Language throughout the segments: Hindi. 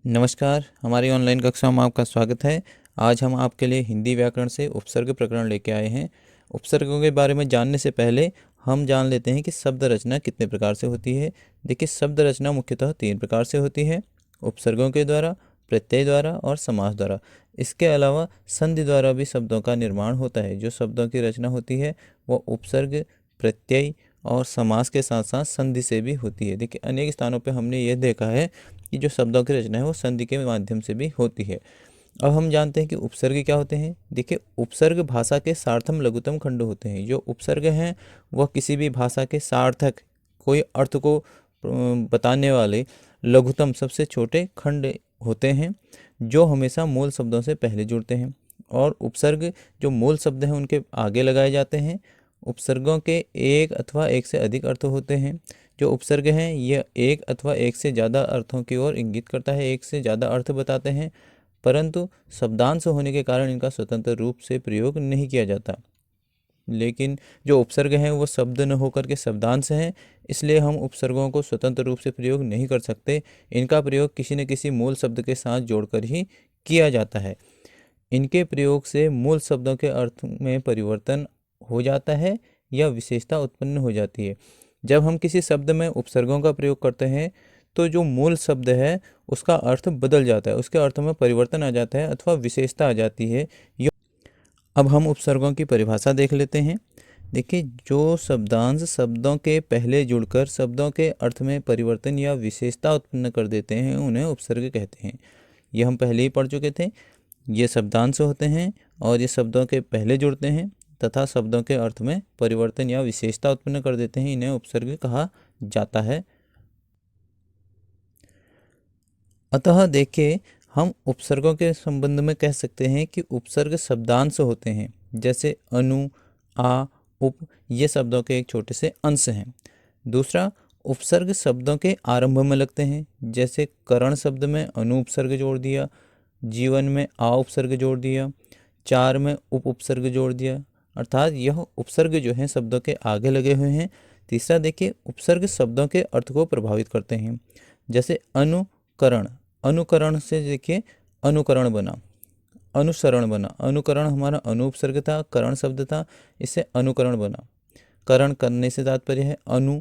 नमस्कार, हमारी ऑनलाइन कक्षा में आपका स्वागत है। आज हम आपके लिए हिंदी व्याकरण से उपसर्ग प्रकरण लेके आए हैं। उपसर्गों के बारे में जानने से पहले हम जान लेते हैं कि शब्द रचना कितने प्रकार से होती है। देखिए, शब्द रचना मुख्यतः 3 प्रकार से होती है: उपसर्गों के द्वारा, प्रत्यय द्वारा और समास द्वारा। इसके अलावा संधि द्वारा भी शब्दों का निर्माण होता है। जो शब्दों की रचना होती है वो उपसर्ग, प्रत्यय और समास के साथ साथ संधि से भी होती है। देखिए, अनेक स्थानों पे हमने ये देखा है कि जो शब्दों की रचना है वो संधि के माध्यम से भी होती है। अब हम जानते हैं कि उपसर्ग क्या होते हैं। देखिए, उपसर्ग भाषा के सार्थम लघुत्तम खंड होते हैं। जो उपसर्ग हैं वह किसी भी भाषा के सार्थक, कोई अर्थ को बताने वाले लघुत्तम सबसे छोटे खंड होते हैं, जो हमेशा मूल शब्दों से पहले जुड़ते हैं। और उपसर्ग जो मूल शब्द हैं उनके आगे लगाए जाते हैं। उपसर्गों के एक अथवा एक से अधिक अर्थ होते हैं। जो उपसर्ग हैं यह एक अथवा एक से ज़्यादा अर्थों की ओर इंगित करता है, एक से ज़्यादा अर्थ बताते हैं, परंतु शब्दांश होने के कारण इनका स्वतंत्र रूप से प्रयोग नहीं किया जाता। लेकिन जो उपसर्ग हैं वो शब्द न होकर के शब्दांश हैं, इसलिए हम उपसर्गों को स्वतंत्र रूप से प्रयोग नहीं कर सकते। इनका प्रयोग किसी न किसी मूल शब्द के साथ जोड़कर ही किया जाता है। इनके प्रयोग से मूल शब्दों के अर्थ में परिवर्तन हो जाता है या विशेषता उत्पन्न हो जाती है। जब हम किसी शब्द में उपसर्गों का प्रयोग करते हैं तो जो मूल शब्द है उसका अर्थ बदल जाता है, उसके अर्थ में परिवर्तन आ जाता है अथवा विशेषता आ जाती है। अब हम उपसर्गों की परिभाषा देख लेते हैं। देखिए, जो शब्दांश शब्दों के पहले जुड़कर शब्दों के अर्थ में परिवर्तन या विशेषता उत्पन्न कर देते हैं उन्हें उपसर्ग कहते हैं। ये हम पहले ही पढ़ चुके थे। ये शब्दांश होते हैं और ये शब्दों के पहले जुड़ते हैं तथा शब्दों के अर्थ में परिवर्तन या विशेषता उत्पन्न कर देते हैं, इन्हें उपसर्ग कहा जाता है। अतः देखिए, हम उपसर्गों के संबंध में कह सकते हैं कि उपसर्ग शब्दांश होते हैं, जैसे अनु, आ, उप, ये शब्दों के एक छोटे से अंश हैं। दूसरा, उपसर्ग शब्दों के आरंभ में लगते हैं, जैसे करण शब्द में अनु उपसर्ग जोड़ दिया, जीवन में आ उपसर्ग जोड़ दिया, चार में उप उपसर्ग जोड़ दिया, अर्थात यह उपसर्ग जो हैं शब्दों के आगे लगे हुए हैं। तीसरा देखिए, उपसर्ग शब्दों के अर्थ को प्रभावित करते हैं, जैसे अनुकरण। अनुकरण से देखिए अनुकरण बना, अनुसरण बना। अनुकरण हमारा अनुपसर्ग था, करण शब्द था, इससे अनुकरण बना। करण करने से तात्पर्य है, अनु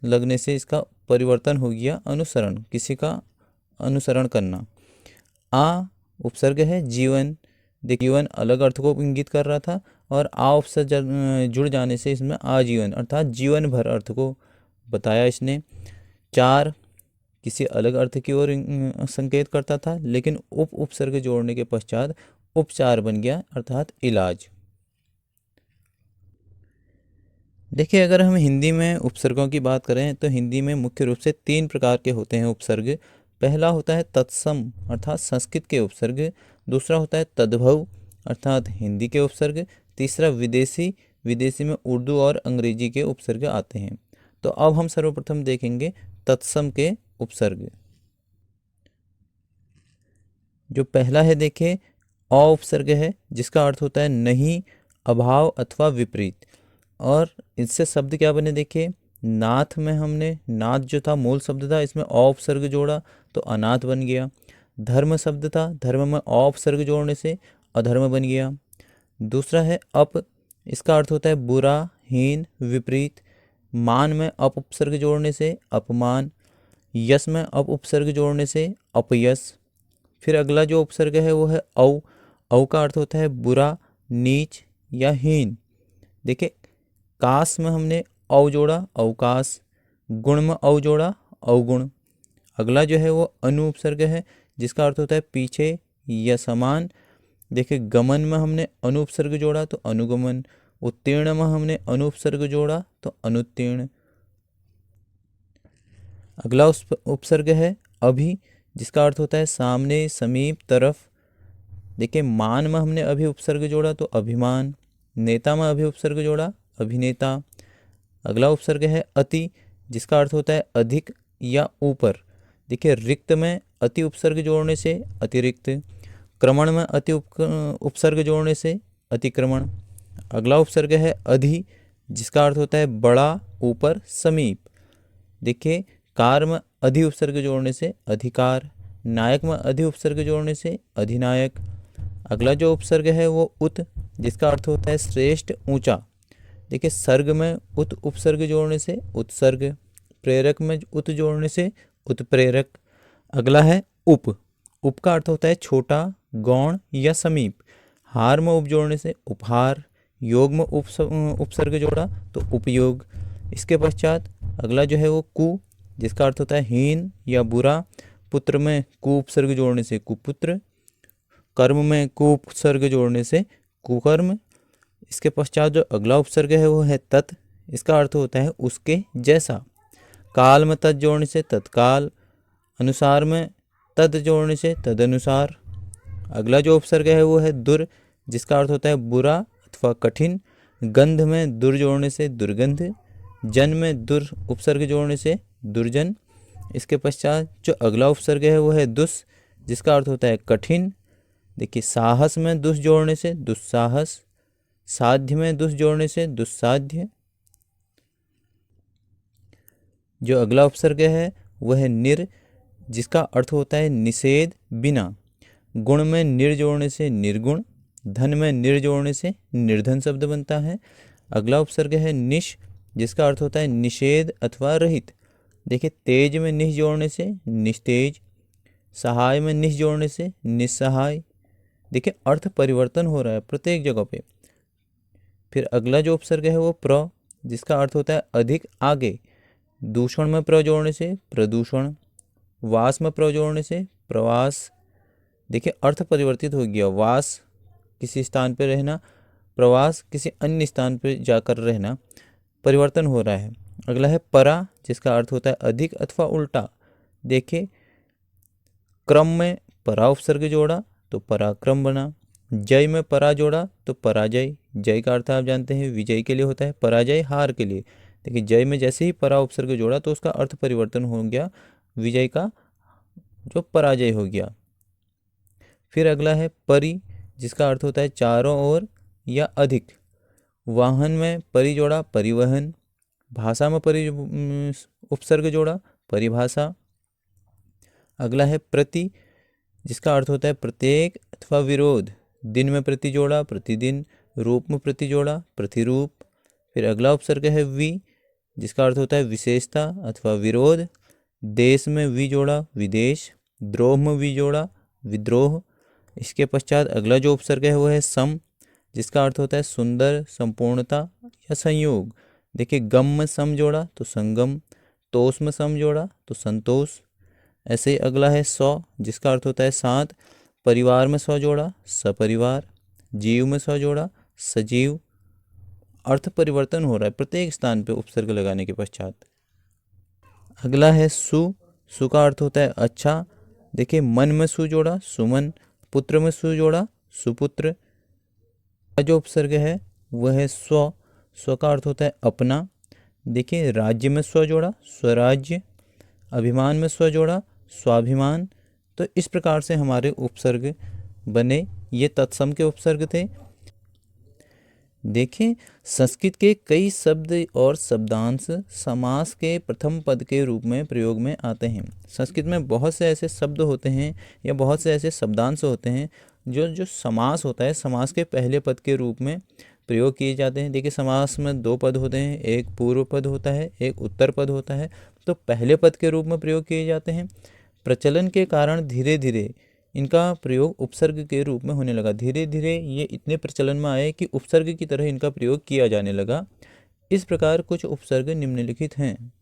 लगने से इसका परिवर्तन हो गया अनुसरण, किसी का अनुसरण करना। आ उपसर्ग है जीवन। देखिए, जीवन अलग अर्थ को इंगित कर रहा था और आ उपसर्ग जुड़ जाने से इसमें आजीवन अर्थात जीवन भर अर्थ को बताया इसने। चार किसी अलग अर्थ की ओर संकेत करता था, लेकिन उप उपसर्ग जोड़ने के पश्चात उपचार बन गया अर्थात इलाज। देखिए, अगर हम हिंदी में उपसर्गों की बात करें तो हिंदी में मुख्य रूप से 3 प्रकार के होते हैं उपसर्ग। पहला होता है तत्सम अर्थात संस्कृत के उपसर्ग। दूसरा होता है तद्भव अर्थात हिंदी के उपसर्ग। तीसरा विदेशी, विदेशी में उर्दू और अंग्रेजी के उपसर्ग आते हैं। तो अब हम सर्वप्रथम देखेंगे तत्सम के उपसर्ग। जो पहला है देखिए, अ उपसर्ग है, जिसका अर्थ होता है नहीं, अभाव अथवा विपरीत। और इससे शब्द क्या बने देखिए, नाथ में हमने नाथ जो था मूल शब्द था, इसमें अ उपसर्ग जोड़ा तो अनाथ बन गया। धर्म शब्द था, धर्म में अ उपसर्ग जोड़ने से अधर्म बन गया। दूसरा है अप, इसका अर्थ होता है बुरा, हीन, विपरीत। मान में अप उपसर्ग जोड़ने से अपमान। यश में अप उपसर्ग जोड़ने से अपयश। फिर अगला जो उपसर्ग है वो है औ। औ का अर्थ होता है बुरा, नीच या हीन। देखिए, कास में हमने औ जोड़ा अवकाश, गुण में औ जोड़ा अवगुण। अगला जो है वो अनु उपसर्ग है, जिसका अर्थ होता है पीछे या समान। देखिए, गमन में हमने अनु उपसर्ग जोड़ा तो अनुगमन। उत्तीर्ण में हमने अनु उपसर्ग जोड़ा तो अनुत्तीर्ण। अगला उपसर्ग है अभि, जिसका अर्थ होता है सामने, समीप, तरफ। देखिए, मान में हमने अभि उपसर्ग जोड़ा तो अभिमान। नेता में अभि उपसर्ग जोड़ा अभिनेता। अगला उपसर्ग है अति, जिसका अर्थ होता है अधिक या ऊपर। देखिए, रिक्त में अति उपसर्ग जोड़ने से अतिरिक्त। क्रमण में अति उपसर्ग जोड़ने से अतिक्रमण। अगला उपसर्ग है अधि, जिसका अर्थ होता है बड़ा, ऊपर, समीप। देखिए, कार में अधि उपसर्ग जोड़ने से अधिकार। नायक में अधि उपसर्ग जोड़ने से अधिनायक। अगला जो उपसर्ग है वो उत, जिसका अर्थ होता है श्रेष्ठ, ऊंचा। देखिए सर्ग में उत उपसर्ग जोड़ने से उत्सर्ग, प्रेरक में उत जोड़ने से उत्प्रेरक। अगला है उप, उप का अर्थ होता है छोटा, गौण या समीप। हार में उप जोड़ने से उपहार, योग में उपसर्ग जोड़ा तो उपयोग। इसके पश्चात अगला जो है वो कु, जिसका अर्थ होता है हीन या बुरा। पुत्र में कु उपसर्ग जोड़ने से कुपुत्र, कर्म में कु उपसर्ग जोड़ने से कुकर्म। इसके पश्चात जो अगला उपसर्ग है वो है तत्, इसका अर्थ होता है उसके जैसा। काल में तत् जोड़ने से तत्काल, अनुसार में तद जोड़ने से तदनुसार। अगला जो उपसर्ग है वो है दुर, जिसका अर्थ होता है बुरा अथवा कठिन। गंध में दुर जोड़ने से दुर्गंध, जन में दुर उपसर्ग जोड़ने से दुर्जन। इसके पश्चात जो अगला उपसर्ग है वो है दुस, जिसका अर्थ होता है कठिन। देखिए साहस में दुस जोड़ने से दुस्साहस, साध्य में दुस जोड़ने से दुस्साध्य। जो अगला उपसर्ग है वह है निर, जिसका अर्थ होता है निषेध, बिना। गुण में निर जोड़ने से निर्गुण, धन में निर जोड़ने से निर्धन शब्द बनता है। अगला उपसर्ग है निश, जिसका अर्थ होता है निषेध अथवा रहित। देखिए तेज में निश जोड़ने से निस्तेज, सहाय में निश जोड़ने से निस्सहाय। देखिए अर्थ परिवर्तन हो रहा है प्रत्येक जगह पे। फिर अगला जो उपसर्ग है वो प्र, जिसका अर्थ होता है अधिक, आगे। दूषण में प्र जोड़ने से प्रदूषण, वास में प्र जोड़ने से प्रवास। देखिए अर्थ परिवर्तित हो गया, वास किसी स्थान पर रहना, प्रवास किसी अन्य स्थान पर जाकर रहना, परिवर्तन हो रहा है। अगला है परा, जिसका अर्थ होता है अधिक अथवा उल्टा। देखिए क्रम में परा उपसर्ग जोड़ा तो पराक्रम बना, जय में परा जोड़ा तो पराजय। जय का अर्थ आप जानते हैं विजय के लिए होता है, पराजय हार के लिए। देखिए जय में जैसे ही परा उपसर्ग जोड़ा तो उसका अर्थ परिवर्तन हो गया, विजय का जो पराजय हो गया। फिर अगला है परि, जिसका अर्थ होता है चारों ओर या अधिक। वाहन में परि जोड़ा परिवहन, भाषा में परि उपसर्ग जोड़ा परिभाषा। अगला है प्रति, जिसका अर्थ होता है प्रत्येक अथवा विरोध। दिन में प्रति जोड़ा प्रतिदिन, रूप में प्रति जोड़ा प्रतिरूप। फिर अगला उपसर्ग है वि, जिसका अर्थ होता है विशेषता अथवा विरोध। देश में वि जोड़ा विदेश, द्रोह में वि जोड़ा विद्रोह। इसके पश्चात अगला जो उपसर्ग है वो है सम, जिसका अर्थ होता है सुंदर, संपूर्णता या संयोग। देखिए गम में सम जोड़ा तो संगम, तोष में सम जोड़ा तो संतोष। ऐसे ही अगला है सौ, जिसका अर्थ होता है साथ। परिवार में सौ जोड़ा सपरिवार, जीव में सौ जोड़ा सजीव। अर्थ परिवर्तन हो रहा है प्रत्येक स्थान पे उपसर्ग लगाने के पश्चात। अगला है सु, सु का अर्थ होता है अच्छा। देखिए मन में सु जोड़ा सुमन, पुत्र में सु जोड़ा सुपुत्र। जो उपसर्ग है वह है स्व, स्व का अर्थ होता है अपना। देखिए राज्य में स्व जोड़ा स्वराज्य, अभिमान में स्व जोड़ा स्वाभिमान। तो इस प्रकार से हमारे उपसर्ग बने, ये तत्सम के उपसर्ग थे। देखें संस्कृत के कई शब्द और शब्दांश समास के प्रथम पद के रूप में प्रयोग में आते हैं। संस्कृत में बहुत से ऐसे शब्द होते हैं या बहुत से ऐसे शब्दांश होते हैं जो समास होता है, समास के पहले पद के रूप में प्रयोग किए जाते हैं। देखिए समास में दो पद होते हैं, एक पूर्व पद होता है, एक उत्तर पद होता है। तो पहले पद के रूप में प्रयोग किए जाते हैं। प्रचलन के कारण धीरे धीरे इनका प्रयोग उपसर्ग के रूप में होने लगा। धीरे धीरे ये इतने प्रचलन में आए कि उपसर्ग की तरह इनका प्रयोग किया जाने लगा। इस प्रकार कुछ उपसर्ग निम्नलिखित हैं।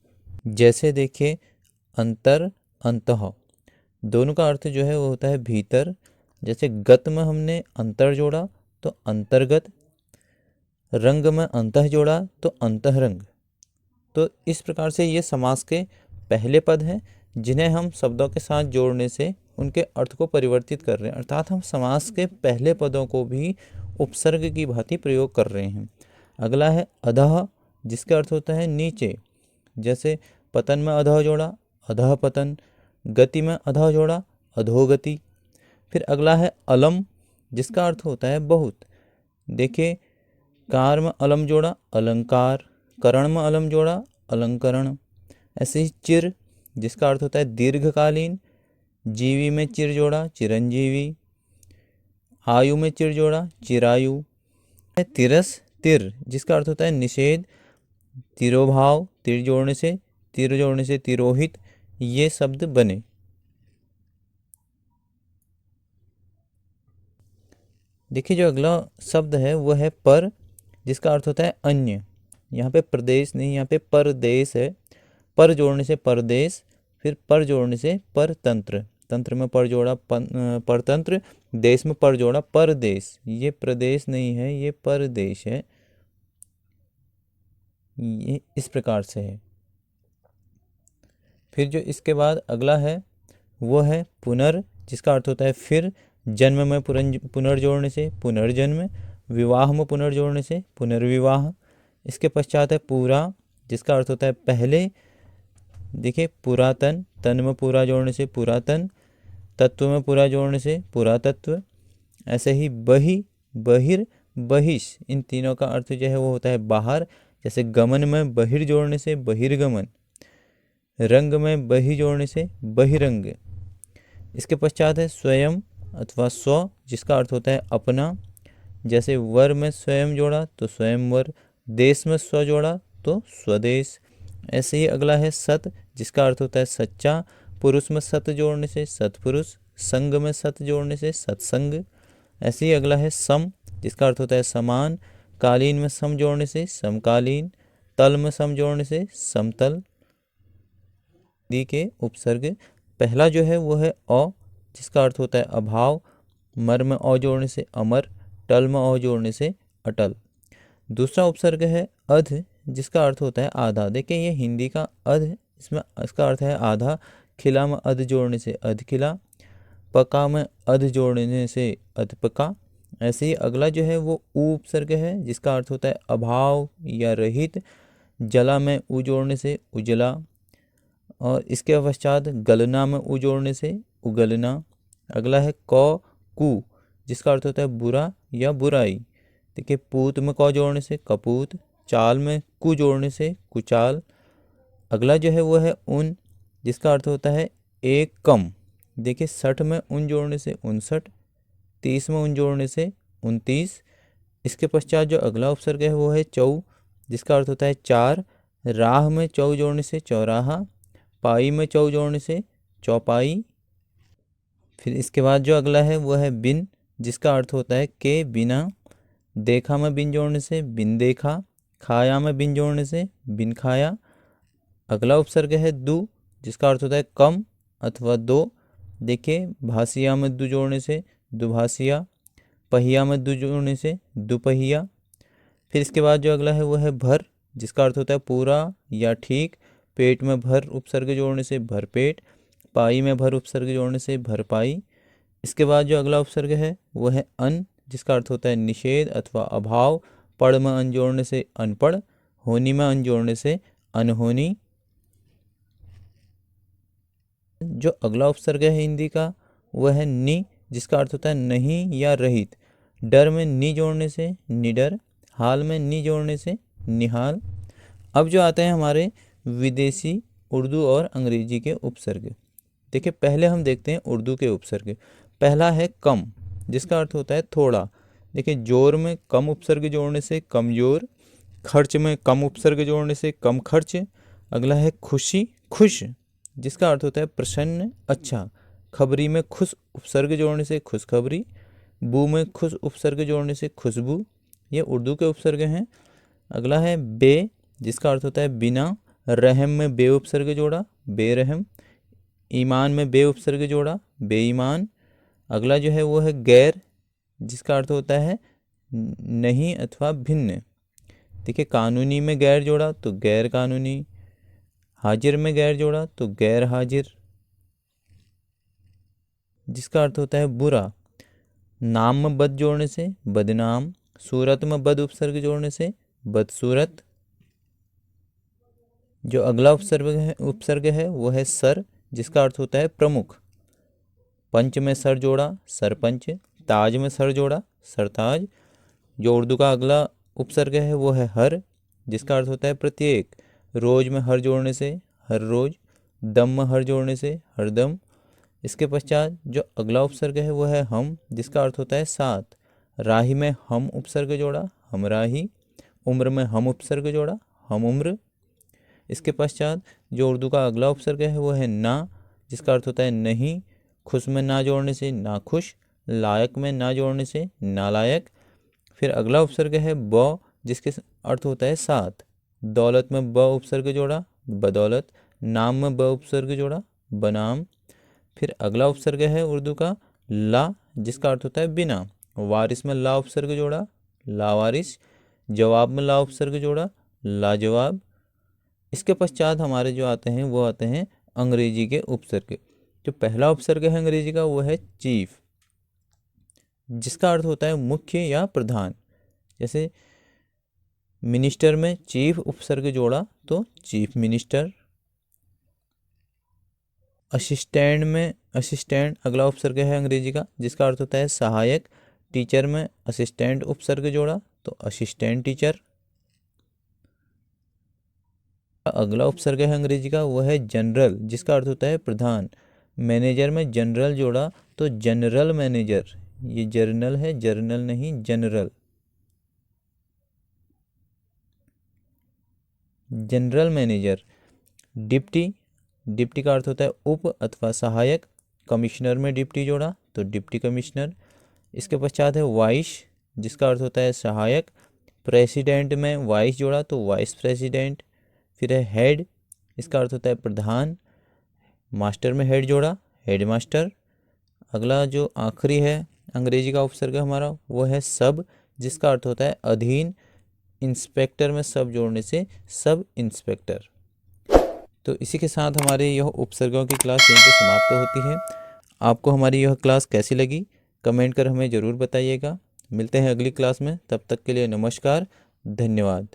जैसे देखिए अंतर, अंतः, दोनों का अर्थ जो है वो होता है भीतर। जैसे गत में हमने अंतर जोड़ा तो अंतर्गत, रंग में अंतः जोड़ा तो अंतःरंग। तो इस प्रकार से ये समास के पहले पद हैं जिन्हें हम शब्दों के साथ जोड़ने से उनके अर्थ को परिवर्तित कर रहे हैं, अर्थात हम समास के पहले पदों को भी उपसर्ग की भांति प्रयोग कर रहे हैं। अगला है अधः, जिसका अर्थ होता है नीचे। जैसे पतन में अधः जोड़ा अधः पतन, गति में अधः जोड़ा अधोगति। फिर अगला है अलम, जिसका अर्थ होता है बहुत। देखिए कार में अलम जोड़ा अलंकार, करण में अलम जोड़ा अलंकरण। ऐसे ही चिर, जिसका अर्थ होता है दीर्घकालीन, जीवी में चिर जोड़ा चिरंजीवी, आयु में चिर जोड़ा चिरायु। तिरस तिर, जिसका अर्थ होता है निषेध, तिरोभाव, तिर जोड़ने से तिरोहित, ये शब्द बने। देखिए जो अगला शब्द है वो है पर, जिसका अर्थ होता है अन्य। यहाँ पे प्रदेश नहीं, यहाँ पे परदेश है। पर जोड़ने से परदेश, फिर पर जोड़ने से परतंत्र, तंत्र में पर जोड़ा परतंत्र, देश में पर जोड़ा परदेश। ये प्रदेश नहीं है, ये परदेश है। ये इस प्रकार से है। फिर जो इसके बाद अगला है वो है पुनर, जिसका अर्थ होता है फिर। जन्म में पुनर् जोड़ने से पुनर्जन्म, विवाह में पुनर् जोड़ने से पुनर्विवाह। इसके पश्चात है पूरा, जिसका अर्थ होता है पहले। देखिए पुरातन, तन में पूरा जोड़ने से पुरातन, तत्व में पूरा जोड़ने से पुरातत्व। ऐसे ही बहि, बहिर, बहिष, इन तीनों का अर्थ जो है वो होता है बाहर। जैसे गमन में बहिर जोड़ने से बहिर्गमन, रंग में बहि जोड़ने से बहिरंग। इसके पश्चात है स्वयं अथवा स्व, जिसका अर्थ होता है अपना। जैसे वर में स्वयं जोड़ा तो स्वयंवर, देश में स्व जोड़ा तो स्वदेश। ऐसे ही अगला है सत, जिसका अर्थ होता है सच्चा। पुरुष में सत जोड़ने से सतपुरुष, संग में सत जोड़ने से सत्संग। ऐसे ही अगला है सम, जिसका अर्थ होता है समान। कालीन में सम जोड़ने से समकालीन, तल में सम जोड़ने से समतल। दी के उपसर्ग, पहला जो है वो है अ, जिसका अर्थ होता है अभाव। मर में अ जोड़ने से अमर, टल में अ जोड़ने से अटल। दूसरा उपसर्ग है अध, जिसका अर्थ होता है आधा। देखिए ये हिंदी का अध, इसमें इसका अर्थ है आधा। खिला में अध जोड़ने से अधखिला, पका में अध जोड़ने से अधपका। ऐसे ही अगला जो है वो उ उपसर्ग है, जिसका अर्थ होता है अभाव या रहित। जला में उ जोड़ने से उजला, और इसके पश्चात गलना में उ जोड़ने से उगलना। अगला है क कु, जिसका अर्थ होता है बुरा या बुराई। देखिए पूत में क जोड़ने से कपूत, चाल में कु जोड़ने से कुचाल। अगला जो है वो है उन, जिसका अर्थ होता है एक कम। देखिए 60 में उन जोड़ने से 59, 30 में उन जोड़ने से 29। इसके पश्चात जो अगला उपसर्ग है वो है चौ, जिसका अर्थ होता है चार। राह में चौ जोड़ने से चौराहा, पाई में चौ जोड़ने से चौपाई। फिर इसके बाद जो अगला है वो है बिन, जिसका अर्थ होता है के बिना। देखा में बिन जोड़ने से बिन देखा, खाया में बिन जोड़ने से बिन खाया। अगला उपसर्ग है दु, जिसका अर्थ होता है कम अथवा दो। देखिए भासिया में दु जोड़ने से दुभासिया, पहिया में दु जोड़ने से दुपहिया। फिर इसके बाद जो अगला है वो है भर, जिसका अर्थ होता है पूरा या ठीक। पेट में भर उपसर्ग जोड़ने से भरपेट, पाई में भर उपसर्ग जोड़ने से भरपाई। इसके बाद जो अगला उपसर्ग है वो है अन, जिसका अर्थ होता है निषेध अथवा अभाव। पढ़ में अन जोड़ने से अनपढ़, होनी में अन जोड़ने से अनहोनी। जो अगला उपसर्ग है हिंदी का वह है नि, जिसका अर्थ होता है नहीं या रहित। डर में नि जोड़ने से निडर, हाल में नि जोड़ने से निहाल। अब जो आते हैं हमारे विदेशी उर्दू और अंग्रेजी के उपसर्ग। देखिए पहले हम देखते हैं उर्दू के उपसर्ग। पहला है कम, जिसका अर्थ होता है थोड़ा। देखिए जोर में कम उपसर्ग जोड़ने से कमजोर, खर्च में कम उपसर्ग जोड़ने से कम खर्च। अगला है खुशी, खुश, जिसका अर्थ होता है प्रसन्न अच्छा। खबरी में खुश उपसर्ग जोड़ने से खुशखबरी, बू में खुश उपसर्ग जोड़ने से खुशबू। ये उर्दू के उपसर्ग हैं। अगला है बे, जिसका अर्थ होता है बिना। रहम में बे उपसर्ग जोड़ा बेरहम, ईमान में बे उपसर्ग जोड़ा बेईमान। अगला जो है वो है गैर, जिसका अर्थ होता है नहीं अथवा भिन्न। देखिए कानूनी में गैर जोड़ा तो गैर कानूनी, हाजिर में गैर जोड़ा तो गैर हाजिर, जिसका अर्थ होता है बुरा। नाम में बद जोड़ने से बदनाम, सूरत में बद उपसर्ग जोड़ने से बदसूरत। जो अगला उपसर्ग है वो है सर, जिसका अर्थ होता है प्रमुख। पंच में सर जोड़ा सरपंच, ताज में सर जोड़ा सरताज। जो उर्दू का अगला उपसर्ग है वो है हर, जिसका अर्थ होता है प्रत्येक। रोज में हर जोड़ने से हर रोज, दम में हर जोड़ने से हरदम। इसके पश्चात जो अगला उपसर्ग है वो है हम, जिसका अर्थ होता है साथ। राही में हम उपसर्ग जोड़ा, हम राही। उम्र में हम उपसर्ग जोड़ा, हम उम्र। इसके पश्चात जो उर्दू का अगला उपसर्ग है वो है ना, जिसका अर्थ होता है नहीं। खुश में ना जोड़ने से नाखुश, लायक में ना जोड़ने से नालायक। फिर अगला उपसर्ग है ब, जिसके अर्थ होता है साथ। दौलत में ब उपसर्ग जोड़ा, बदौलत। नाम में ब उपसर्ग जोड़ा, बनाम। फिर अगला उपसर्ग है उर्दू का ला, जिसका अर्थ होता है बिना। वारिस में ला उपसर्ग जोड़ा, लावारिस। जवाब में ला उपसर्ग जोड़ा, लाजवाब। इसके पश्चात हमारे जो आते हैं वो आते हैं अंग्रेजी के उपसर्ग। जो पहला उपसर्ग है अंग्रेजी का वो है चीफ, जिसका अर्थ होता है मुख्य या प्रधान। जैसे मिनिस्टर में चीफ उपसर्ग जोड़ा तो चीफ मिनिस्टर। असिस्टेंट में असिस्टेंट अगला उपसर्ग है अंग्रेजी का, जिसका अर्थ होता है सहायक। टीचर में असिस्टेंट उपसर्ग जोड़ा तो असिस्टेंट टीचर। अगला उपसर्ग है अंग्रेजी का वो है जनरल, जिसका अर्थ होता है प्रधान। मैनेजर में जनरल जोड़ा तो जनरल मैनेजर। ये जर्नल है, जर्नल नहीं general. General manager. Deputy, deputy का अर्थ होता है उप अथवा सहायक। कमिश्नर में डिप्टी जोड़ा तो डिप्टी कमिश्नर। इसके पश्चात है वाइस, जिसका अर्थ होता है सहायक। प्रेसिडेंट में वाइस जोड़ा तो वाइस प्रेसिडेंट। फिर है हेड, इसका अर्थ होता है प्रधान। मास्टर में हेड जोड़ा, हेड मास्टर। अगला जो आखिरी है अंग्रेजी का उपसर्ग हमारा वो है सब, जिसका अर्थ होता है अधीन। इंस्पेक्टर में सब जोड़ने से सब इंस्पेक्टर। तो इसी के साथ हमारे यह उपसर्गों की क्लास यहीं पे समाप्त होती है। आपको हमारी यह क्लास कैसी लगी कमेंट कर हमें ज़रूर बताइएगा। मिलते हैं अगली क्लास में, तब तक के लिए नमस्कार, धन्यवाद।